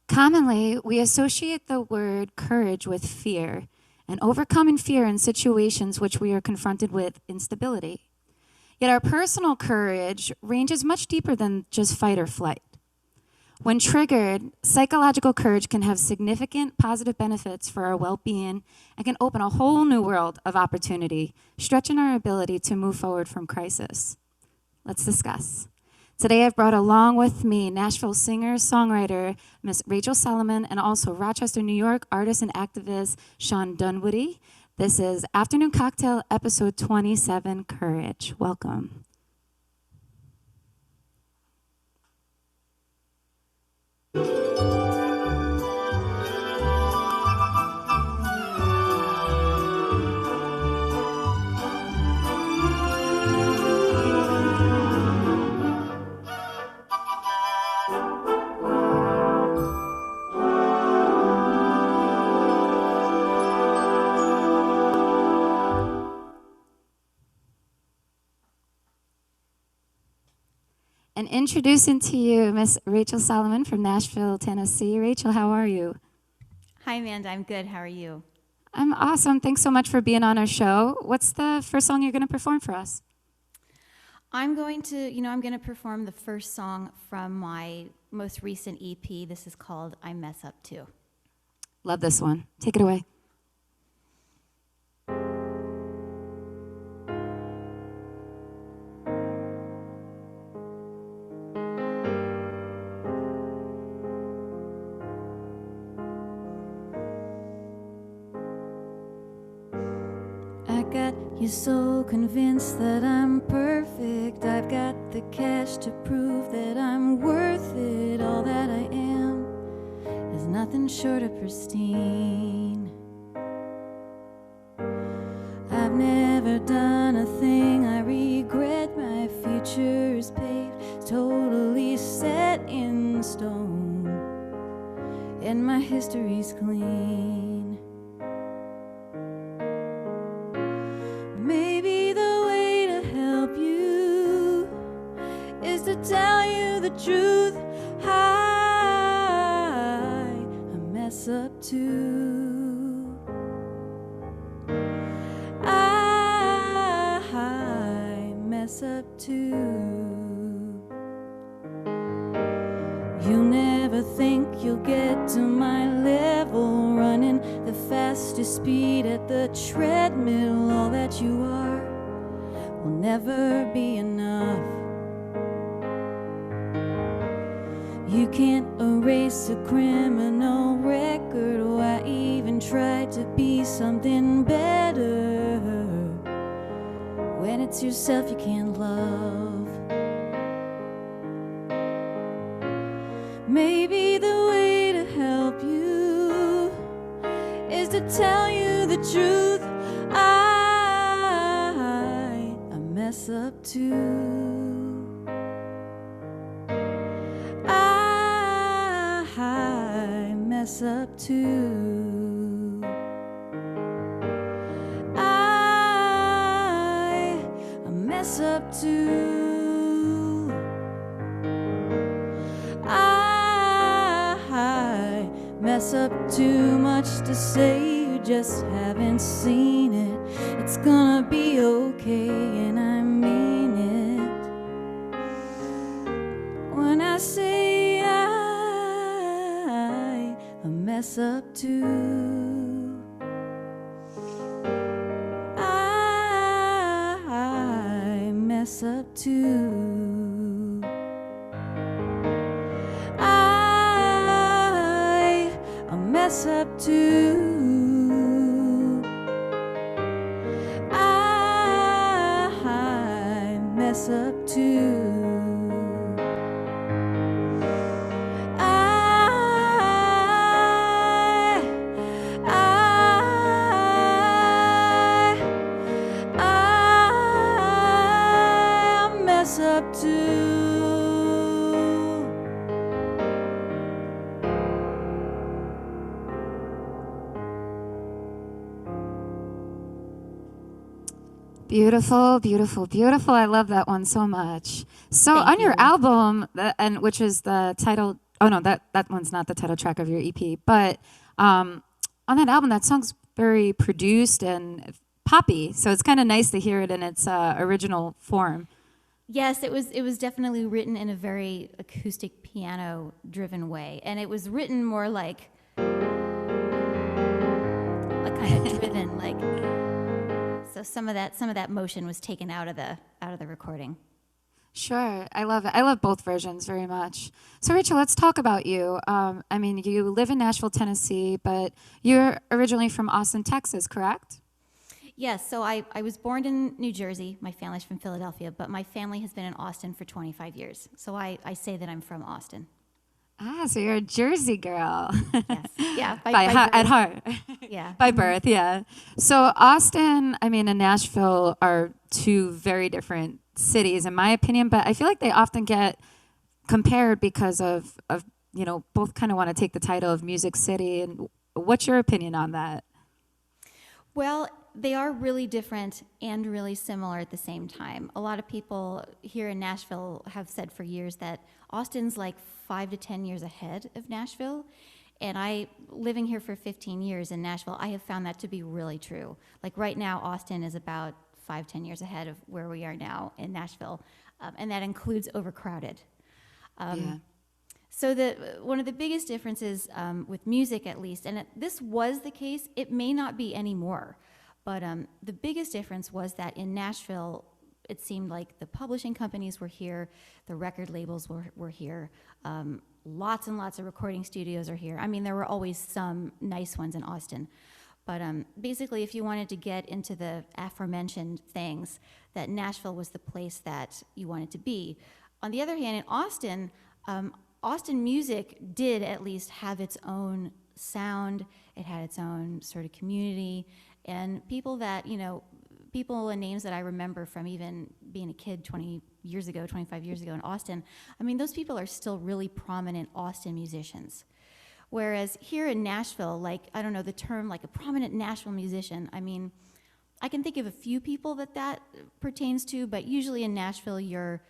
Commonly, we associate the word courage with fear and overcoming fear in situations which we are confronted with instability. Yet our personal courage ranges much deeper than just fight or flight. When triggered, psychological courage can have significant positive benefits for our well-being and can open a whole new world of opportunity, stretching our ability to move forward from crisis. Let's discuss. Today I've brought along with me Nashville singer, songwriter, Miss Rachel Solomon, and also Rochester, New York artist and activist, Shawn Dunwoody. This is Afternoon Cocktail, episode 27, Courage. Welcome. And introducing to you Miss Rachel Solomon from Nashville, Tennessee. Rachel, how are you? Hi, Amanda. I'm good. How are you? I'm awesome. Thanks so much for being on our show. What's the first song you're going to perform for us? I'm going to perform the first song from my most recent EP. This is called I Mess Up Too. Love this one. Take it away. You're so convinced that I'm perfect. I've got the cash to prove that I'm worth it. All that I am is nothing short of pristine. I've never done a thing I regret. My future is paved, totally set in stone, and my history's clean. Maybe the way to help you is to tell you the truth. I mess up too. I mess up too. You'll never think you'll get to my level, running the fastest speed at the treadmill. All that you are will never be enough. You can't erase a criminal record. Why even try to be something better when it's yourself you can't love? Maybe the way to help you is to tell you the truth. I mess up too. I mess up too. I mess up too. I mess up too much to say. You just haven't seen it. It's gonna be okay, and I mean it when I say I mess up too. I mess up too. I mess up too. I mess up too. I mess up too. Beautiful, beautiful, beautiful. I love that one so much. So Thank on your you. album, and which is the title Oh no, that one's not the title track of your EP. But on that album, that song's very produced and poppy. So it's kind of nice to hear it in its original form. Yes, it was definitely written in a very acoustic piano driven way, and it was written more like a kind of driven like. So some of that motion was taken out of the recording. Sure, I love it. I love both versions very much. So, Rachel, let's talk about you. I mean, you live in Nashville, Tennessee, but you're originally from Austin, Texas, correct? Yes, so I was born in New Jersey. My family's from Philadelphia, but my family has been in Austin for 25 years. So I say that I'm from Austin. Ah, so you're a Jersey girl. Yes. Yeah, At birth. heart. Yeah. By birth, yeah. So Austin, I mean, and Nashville are two very different cities, in my opinion, but I feel like they often get compared because of both kind of want to take the title of Music City. And what's your opinion on that? Well, they are really different and really similar at the same time. A lot of people here in Nashville have said for years that Austin's like 5 to 10 years ahead of Nashville. And living here for 15 years in Nashville, I have found that to be really true. Like right now, Austin is about 5, 10 years ahead of where we are now in Nashville. And that includes overcrowded. Yeah. So one of the biggest differences with music, at least, and this was the case, it may not be anymore, but the biggest difference was that in Nashville, it seemed like the publishing companies were here, the record labels were here, lots and lots of recording studios are here. I mean, there were always some nice ones in Austin, but basically, if you wanted to get into the aforementioned things, that Nashville was the place that you wanted to be. On the other hand, in Austin, Austin music did at least have its own sound. It had its own sort of community, and people and names that I remember from even being a kid 20 years ago, 25 years ago in Austin. I mean, those people are still really prominent Austin musicians. Whereas here in Nashville, like, I don't know, the term like a prominent Nashville musician, I mean, I can think of a few people that pertains to, but usually in Nashville, you're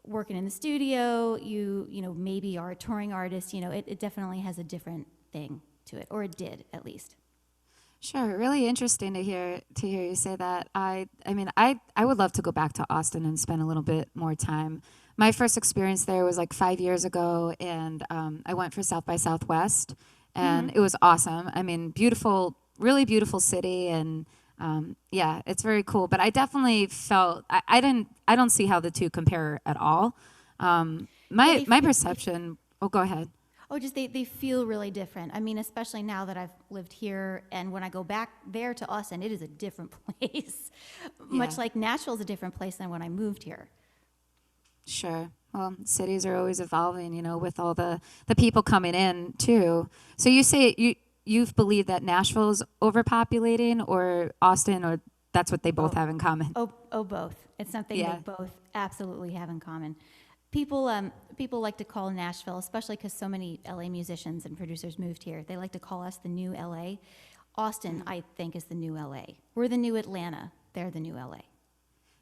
working in the studio, you maybe are a touring artist, it definitely has a different thing to it, or it did at least. Sure, really interesting to hear you say that. I would love to go back to Austin and spend a little bit more time. My first experience there was like 5 years ago, and I went for South by Southwest, and it was awesome. I mean, beautiful, really beautiful city, and yeah, it's very cool. But I definitely felt I don't see how the two compare at all. My perception. Oh, go ahead. Oh, just they feel really different. I mean, especially now that I've lived here, and when I go back there to Austin, it is a different place. Much Yeah. like Nashville's a different place than when I moved here. Sure. Well, cities are always evolving, with all the people coming in too. So you say you've believed that Nashville's overpopulating, or Austin, or that's what they both have in common. Oh, both. It's something Yeah. they both absolutely have in common. People like to call Nashville, especially because so many LA musicians and producers moved here. They like to call us the new LA. Austin, I think, is the new LA. We're the new Atlanta. They're the new LA.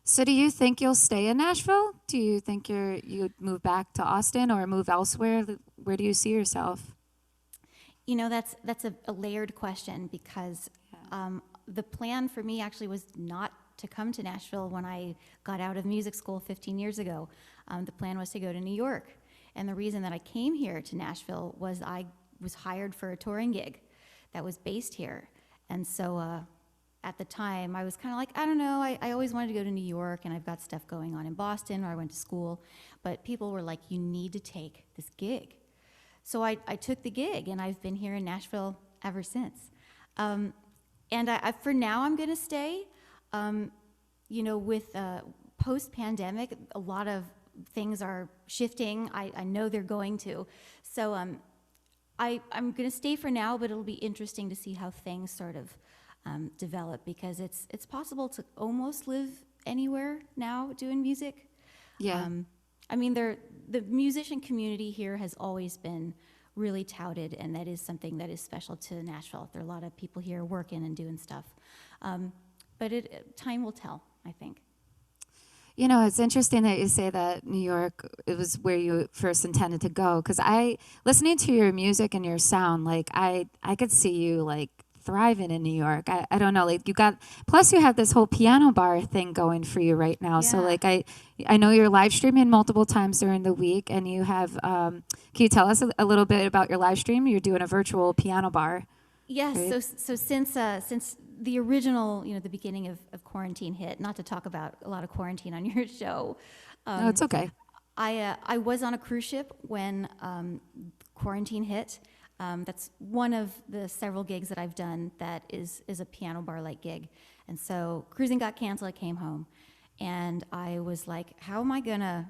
So do you think you'll stay in Nashville? Do you think you'd move back to Austin or move elsewhere? Where do you see yourself? That's a layered question because the plan for me actually was not to come to Nashville when I got out of music school 15 years ago. The plan was to go to New York. And the reason that I came here to Nashville was I was hired for a touring gig that was based here. And so at the time, I was kind of like, I don't know, I always wanted to go to New York, and I've got stuff going on in Boston where I went to school. But people were like, you need to take this gig. So I took the gig, and I've been here in Nashville ever since. And for now, I'm going to stay. With post-pandemic, a lot of things are shifting. I know they're going to. So I'm going to stay for now, but it'll be interesting to see how things sort of develop, because it's possible to almost live anywhere now doing music. Yeah. I mean, the musician community here has always been really touted, and that is something that is special to Nashville. There are a lot of people here working and doing stuff. But time will tell, I think. You know, it's interesting that you say that New York, it was where you first intended to go. Because listening to your music and your sound, like I could see you like thriving in New York. I don't know, like plus you have this whole piano bar thing going for you right now. So Yeah. like I know you're live streaming multiple times during the week, and you have, can you tell us a little bit about your live stream? You're doing a virtual piano bar, Yes. right? So since the original, the beginning of quarantine hit, not to talk about a lot of quarantine on your show, No, it's okay. I was on a cruise ship when quarantine hit. That's one of the several gigs that I've done that is a piano bar like gig. And so cruising got canceled. I came home, and I was like, how am I gonna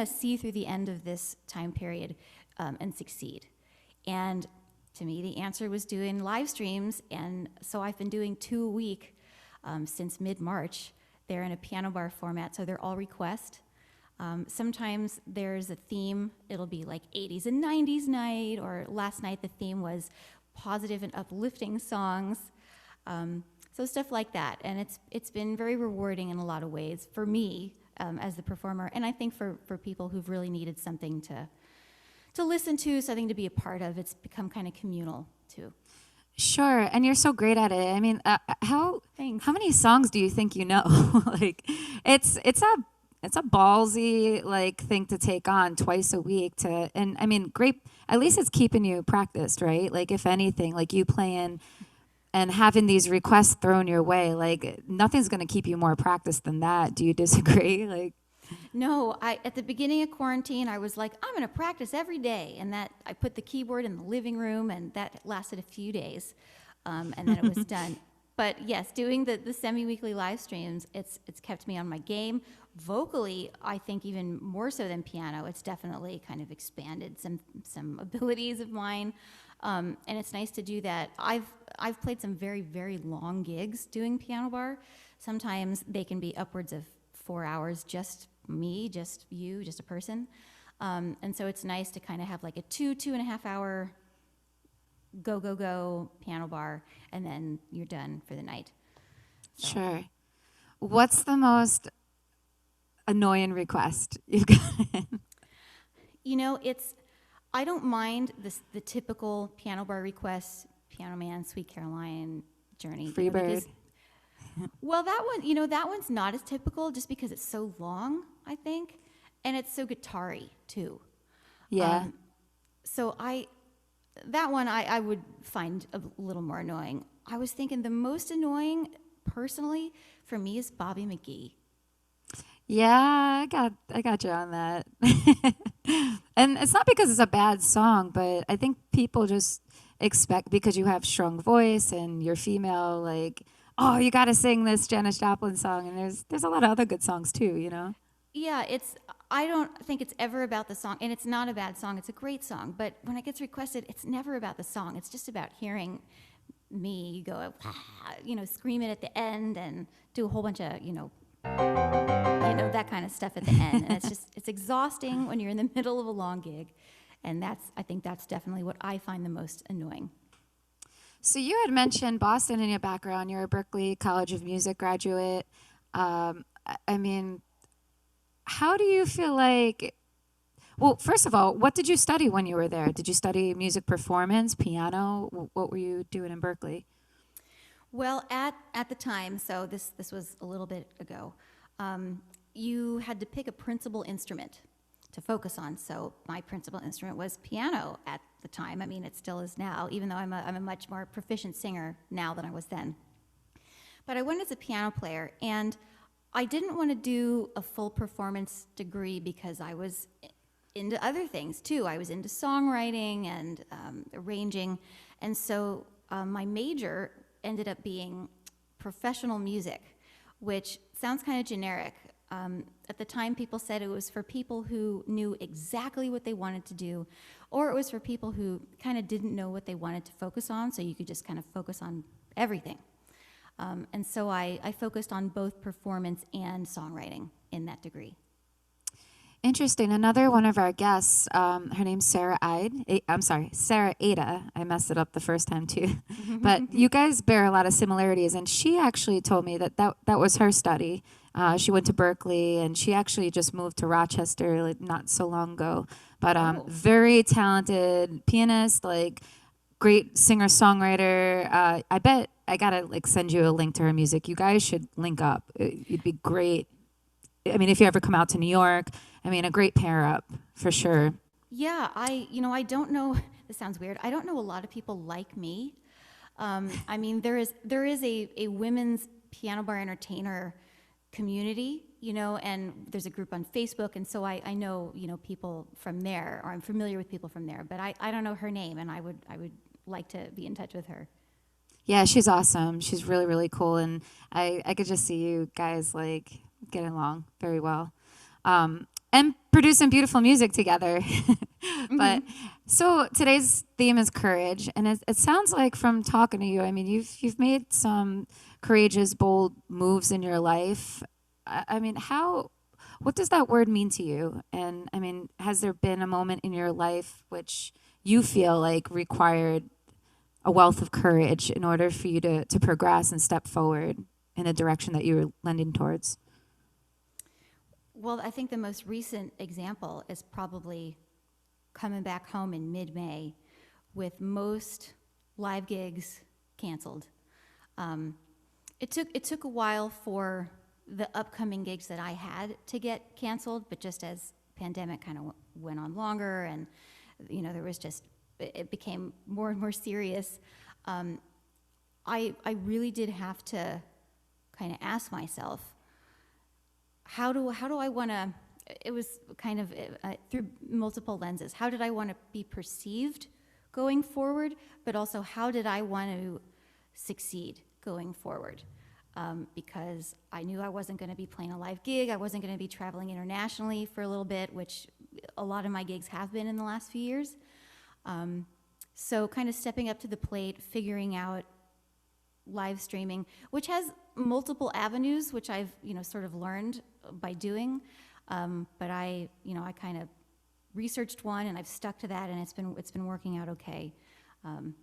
see through the end of this time period and succeed? And to me, the answer was doing live streams, and so I've been doing 2 a week since mid-March. They're in a piano bar format, so they're all request. Sometimes there's a theme. It'll be like 80s and 90s night, or last night the theme was positive and uplifting songs. So stuff like that, and it's been very rewarding in a lot of ways for me as the performer, and I think for people who've really needed something to listen to, something to be a part of. It's become kind of communal too. Sure, and you're so great at it. I mean, Thanks. how many songs do you think you know? Like, it's a ballsy like thing to take on twice a week and I mean, great. At least it's keeping you practiced, right? Like, if anything, like you playing and having these requests thrown your way, like nothing's gonna keep you more practiced than that. Do you disagree? Like, No, at the beginning of quarantine, I was like, I'm going to practice every day, and that I put the keyboard in the living room, and that lasted a few days, and then it was done. But yes, doing the semi-weekly live streams, it's kept me on my game. Vocally, I think even more so than piano, it's definitely kind of expanded some abilities of mine, and it's nice to do that. I've played some very, very long gigs doing piano bar. Sometimes they can be upwards of 4 hours, just me, just you, just a person. And so it's nice to kind of have like a 2.5 hour go piano bar, and then you're done for the night. So. sure. What's the most annoying request you've gotten? I don't mind the typical piano bar requests, Piano Man, Sweet Caroline, Journey. Freebird. Well, that one's not as typical just because it's so long, I think, and it's so guitar-y too. Yeah. So that one I would find a little more annoying. I was thinking the most annoying, personally, for me is Bobby McGee. Yeah, I got you on that. And it's not because it's a bad song, but I think people just expect, because you have strong voice and you're female, like, oh, you got to sing this Janis Joplin song, and there's a lot of other good songs too, you know. Yeah, I don't think it's ever about the song, and it's not a bad song. It's a great song, but when it gets requested, it's never about the song. It's just about hearing me go, scream it at the end and do a whole bunch of, that kind of stuff at the end. And it's exhausting when you're in the middle of a long gig, and I think that's definitely what I find the most annoying. So you had mentioned Boston in your background. You're a Berklee College of Music graduate. I mean, how do you feel like? Well, first of all, what did you study when you were there? Did you study music performance, piano? What were you doing in Berklee? Well, at the time, so this was a little bit ago, you had to pick a principal instrument to focus on. So my principal instrument was piano at the time. I mean, it still is now, even though I'm a much more proficient singer now than I was then. But I went as a piano player, and I didn't want to do a full performance degree because I was into other things too. I was into songwriting and arranging, and so my major ended up being professional music, which sounds kind of generic. At the time, people said it was for people who knew exactly what they wanted to do, or it was for people who kind of didn't know what they wanted to focus on, so you could just kind of focus on everything. And so I focused on both performance and songwriting in that degree. Interesting. Another one of our guests, her name's Sarah Sarah Ada. I messed it up the first time too. But you guys bear a lot of similarities, and she actually told me that was her study. She went to Berkeley, and she actually just moved to Rochester like not so long ago. But Oh. very talented pianist, like great singer songwriter. I bet I gotta like send you a link to her music. You guys should link up. It'd be great. I mean, if you ever come out to New York, I mean, a great pair up for sure. Yeah, I don't know. This sounds weird. I don't know a lot of people like me. I mean, there is a women's piano bar entertainer community, and there's a group on Facebook, and so I know, people from there, or I'm familiar with people from there, but I don't know her name, and I would like to be in touch with her. Yeah, she's awesome. She's really, really cool, and I could just see you guys like getting along very well, and producing beautiful music together. But so today's theme is courage, and it sounds like from talking to you, I mean, you've made some courageous, bold moves in your life. I mean, what does that word mean to you? And I mean, has there been a moment in your life which you feel like required a wealth of courage in order for you to progress and step forward in a direction that you were lending towards? Well, I think the most recent example is probably coming back home in mid-May with most live gigs canceled. It took a while for the upcoming gigs that I had to get canceled, but just as pandemic kind of went on longer, and there was just, it became more and more serious. I really did have to kind of ask myself, how do I want to? It was kind of through multiple lenses. How did I want to be perceived going forward, but also how did I want to succeed going forward? Because I knew I wasn't going to be playing a live gig. I wasn't going to be traveling internationally for a little bit, which a lot of my gigs have been in the last few years. So kind of stepping up to the plate, figuring out live streaming, which has multiple avenues, which I've sort of learned by doing. But I kind of researched one, and I've stuck to that, and it's been working out okay. That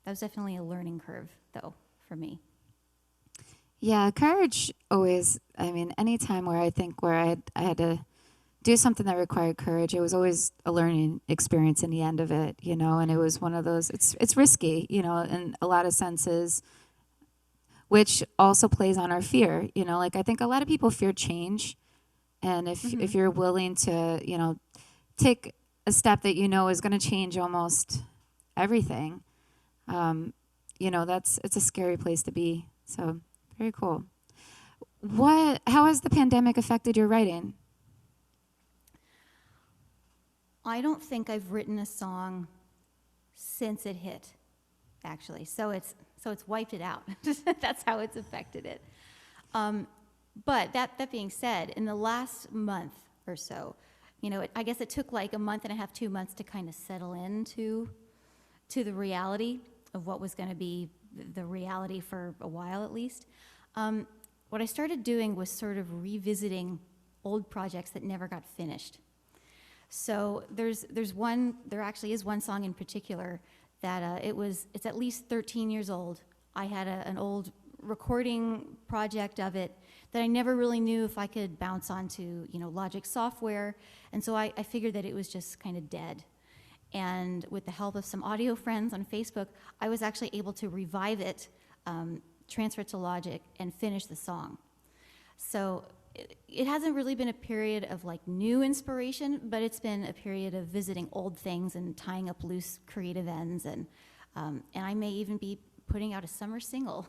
was definitely a learning curve, though, for me. Yeah, courage always, I mean, any time where I think where I had to do something that required courage, it was always a learning experience in the end of it, and it was one of those, it's risky, in a lot of senses, which also plays on our fear, like I think a lot of people fear change. And if you're willing to, take a step that is going to change almost everything, it's a scary place to be. So very cool. How has the pandemic affected your writing? I don't think I've written a song since it hit, actually. So it's wiped it out. That's how it's affected it. But that being said, in the last month or so, I guess it took like a month and a half, 2 months to kind of settle into the reality of what was going to be the reality for a while at least. What I started doing was sort of revisiting old projects that never got finished. So there actually is one song in particular that it's at least 13 years old. I had an old recording project of it that I never really knew if I could bounce onto, Logic software, and so I figured that it was just kind of dead. And with the help of some audio friends on Facebook, I was actually able to revive it, transfer it to Logic, and finish the song. So it hasn't really been a period of like new inspiration, but it's been a period of visiting old things and tying up loose creative ends, and I may even be putting out a summer single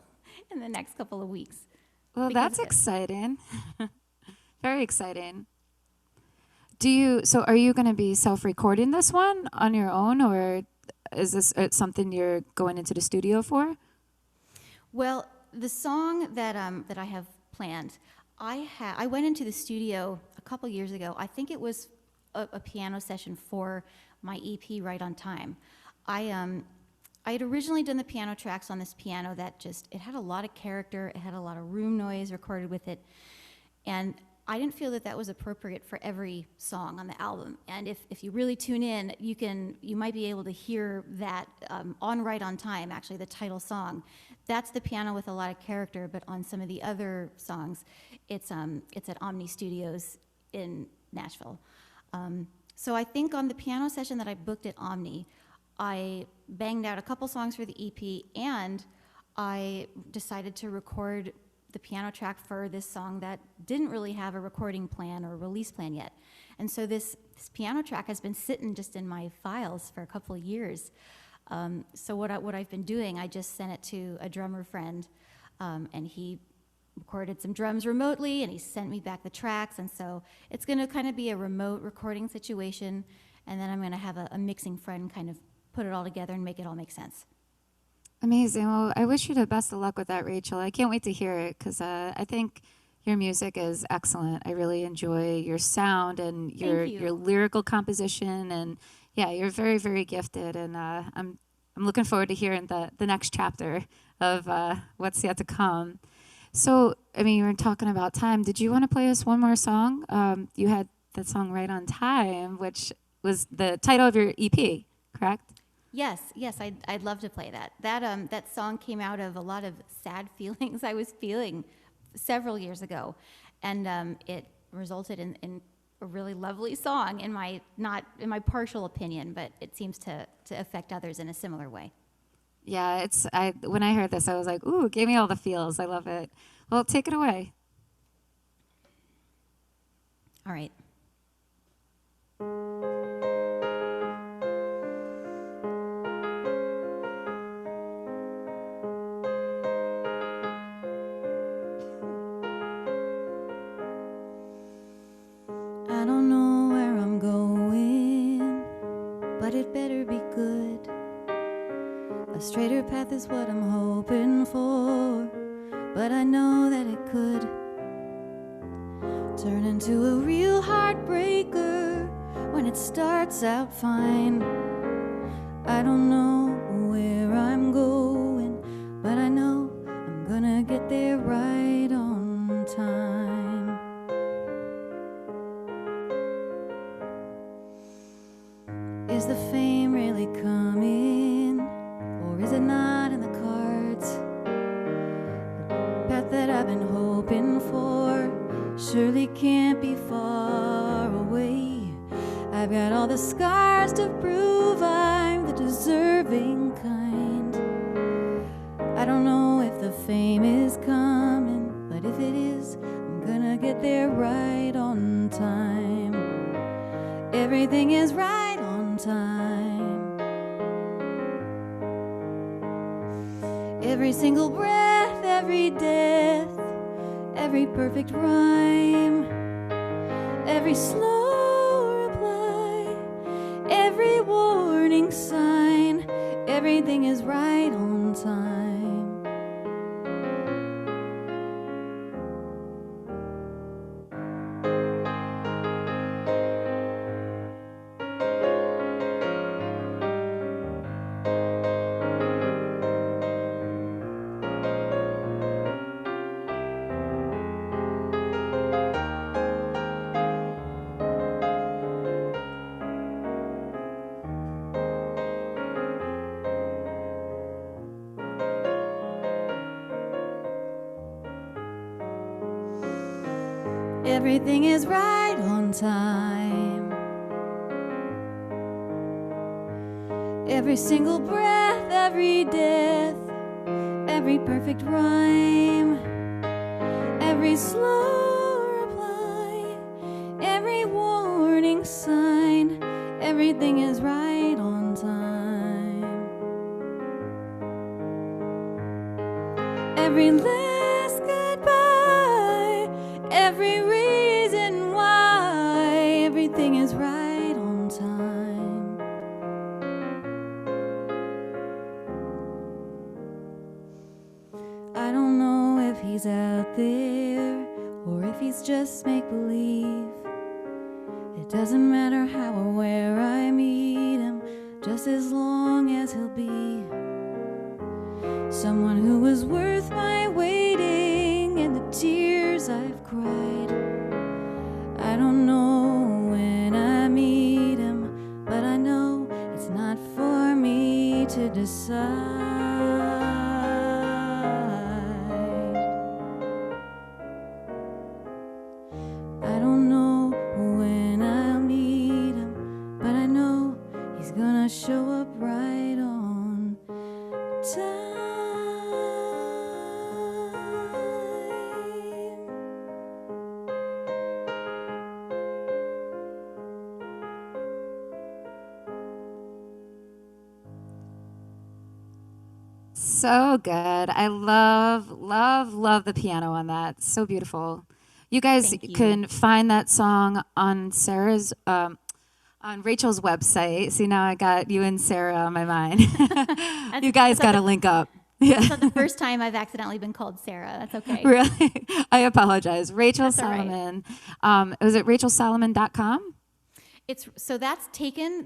in the next couple of weeks. Well, that's exciting. Very exciting. Are you going to be self-recording this one on your own, or is this something you're going into the studio for? Well, the song that I have planned, I went into the studio a couple years ago. I think it was a piano session for my EP, Right on Time. I had originally done the piano tracks on this piano that it had a lot of character, it had a lot of room noise recorded with it, and I didn't feel that was appropriate for every song on the album. And if you really tune in, you might be able to hear that on Right on Time, actually the title song. That's the piano with a lot of character, but on some of the other songs, It's at Omni Studios in Nashville. So I think on the piano session that I booked at Omni, I banged out a couple songs for the EP, and I decided to record the piano track for this song that didn't really have a recording plan or release plan yet. And so this piano track has been sitting just in my files for a couple of years. So what I've been doing, I just sent it to a drummer friend, and he recorded some drums remotely, and he sent me back the tracks. And so it's going to kind of be a remote recording situation, and then I'm going to have a mixing friend kind of put it all together and make it all make sense. Amazing. Well, I wish you the best of luck with that, Rachel. I can't wait to hear it because I think your music is excellent. I really enjoy your sound and your lyrical composition, and yeah, you're very, very gifted. And I'm looking forward to hearing the next chapter of what's yet to come. So, I mean, you were talking about time. Did you want to play us one more song? You had that song Right on Time, which was the title of your EP, correct? Yes, I'd love to play that. That song came out of a lot of sad feelings I was feeling several years ago, and it resulted in a really lovely song in my partial opinion, but it seems to affect others in a similar way. Yeah, when I heard this, I was like, ooh, it gave me all the feels. I love it. Well, take it away. All right. I don't know where I'm going, but it better be good. A straighter path is what I'm hoping for, but I know that it could turn into a real heartbreaker when it starts out fine. I don't know where I'm going, but I know I'm gonna get there right on time. Is the fame really coming, or is it not in the cards? The path that I've been hoping for surely can't be far away. I've got all the scars to prove I'm the deserving kind. I don't know if the fame is coming, but if it is, I'm gonna get there right on time. Everything is right on time. Every single breath, every death, every perfect rhyme, every slow reply, every warning sign, everything is right on time. Everything is right on time. Every single breath, every death, every perfect rhyme, every slow reply, every warning sign, everything is right on time. Every last goodbye, every reason why, everything is right on time. I don't know if he's out there or if he's just make-believe. It doesn't matter how or where I meet him, just as long as he'll be someone who was worth my waiting and the tears I've cried. I don't know when I meet him, but I know it's not for me to decide. He's gonna show up right on time. So good. I love the piano on that. So beautiful. You guys Thank you. can find that song on Sarah's, on Rachel's website. See, now I got you and Sarah on my mind. You guys got to link up. Yeah. It's not the first time I've accidentally been called Sarah. That's okay. Really? I apologize. Rachel That's all right. Solomon. Was it rachelsolomon.com?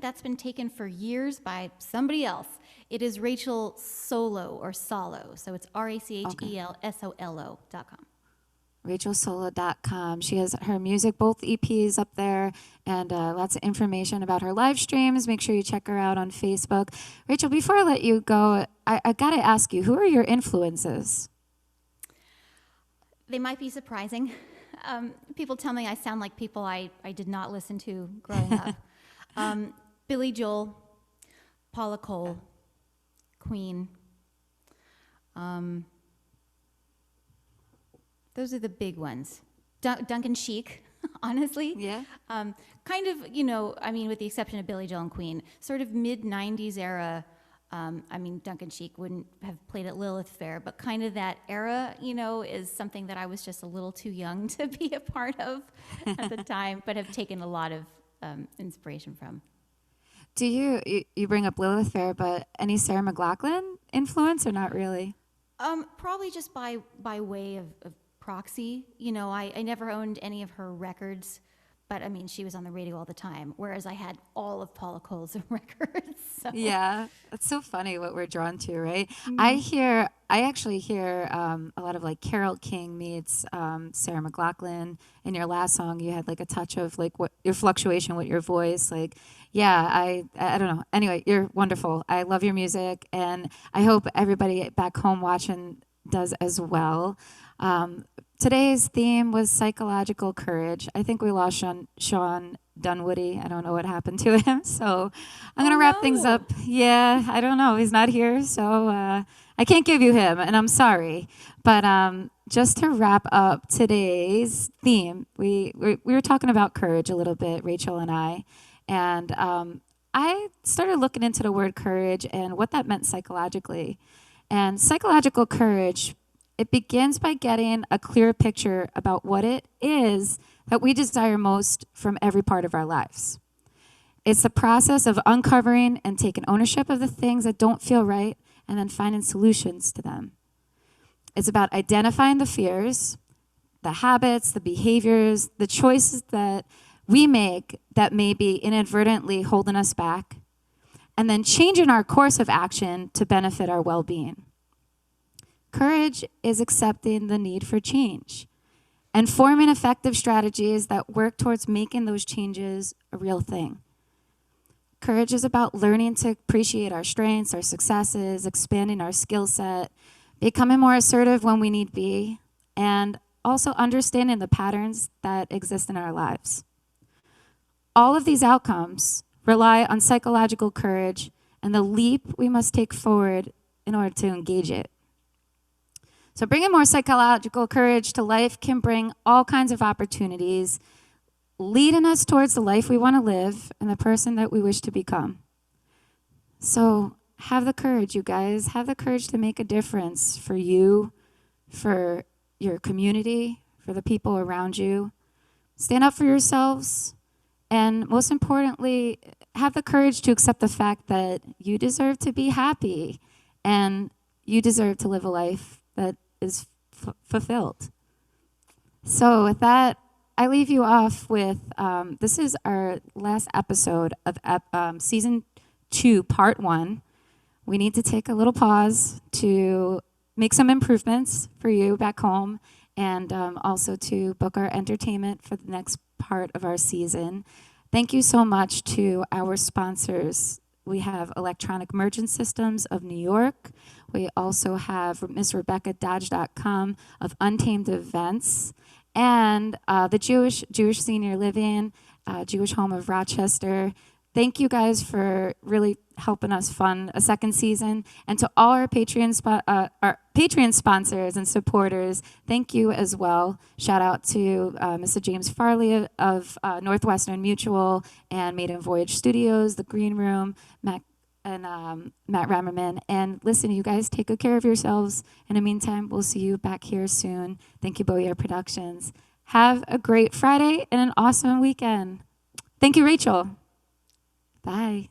That's been taken for years by somebody else. It is Rachel Solo or Solo. So it's RACHELSOLO.com. RachelSolo.com. She has her music, both EPs up there, and lots of information about her live streams. Make sure you check her out on Facebook. Rachel, before I let you go, I got to ask you, who are your influences? They might be surprising. People tell me I sound like people I did not listen to growing up. Billy Joel, Paula Cole, Queen. Those are the big ones. Duncan Sheik, honestly. Yeah. Kind of, with the exception of Billy Joel and Queen, sort of mid-'90s era. Duncan Sheik wouldn't have played at Lilith Fair, but kind of that era, is something that I was just a little too young to be a part of at the time, but have taken a lot of inspiration from. Do you bring up Lilith Fair, but any Sarah McLachlan influence or not really? Probably just by way of proxy. I never owned any of her records, but she was on the radio all the time, whereas I had all of Paula Cole's records. So. Yeah, it's so funny what we're drawn to, right? Mm-hmm. I actually hear a lot of like Carole King meets Sarah McLachlan. In your last song, you had like a touch of like what your fluctuation with your voice. Like, yeah, I don't know. Anyway, you're wonderful. I love your music, and I hope everybody back home watching does as well. Today's theme was psychological courage. I think we lost Shawn Dunwoody. I don't know what happened to him. So I'm going to wrap things up. Yeah, I don't know. He's not here. So I can't give you him, and I'm sorry. But just to wrap up today's theme, we were talking about courage a little bit, Rachel and I. And I started looking into the word courage and what that meant psychologically. And psychological courage, it begins by getting a clear picture about what it is that we desire most from every part of our lives. It's the process of uncovering and taking ownership of the things that don't feel right and then finding solutions to them. It's about identifying the fears, the habits, the behaviors, the choices that we make that may be inadvertently holding us back, and then changing our course of action to benefit our well-being. Courage is accepting the need for change and forming effective strategies that work towards making those changes a real thing. Courage is about learning to appreciate our strengths, our successes, expanding our skill set, becoming more assertive when we need be, and also understanding the patterns that exist in our lives. All of these outcomes rely on psychological courage and the leap we must take forward in order to engage it. So bringing more psychological courage to life can bring all kinds of opportunities, leading us towards the life we want to live and the person that we wish to become. So have the courage, you guys. Have the courage to make a difference for you, for your community, for the people around you. Stand up for yourselves. And most importantly, have the courage to accept the fact that you deserve to be happy and you deserve to live a life that is fulfilled. So with that, I leave you off with, this is our last episode of Season 2, Part 1. We need to take a little pause to make some improvements for you back home and also to book our entertainment for the next part of our season. Thank you so much to our sponsors. We have Electronic Merchant Systems of New York. We also have MissRebeccaDodge.com of Untamed Events, and the Jewish Senior Living, Jewish Home of Rochester, Thank you guys for really helping us fund a second season, and to all our Patreon sponsors and supporters, thank you as well. Shout out to Mr. James Farley of Northwestern Mutual and Maiden Voyage Studios, The Green Room, Matt Rammerman. And listen, you guys take good care of yourselves. In the meantime, we'll see you back here soon. Thank you, Boyer Productions. Have a great Friday and an awesome weekend. Thank you, Rachel. Bye.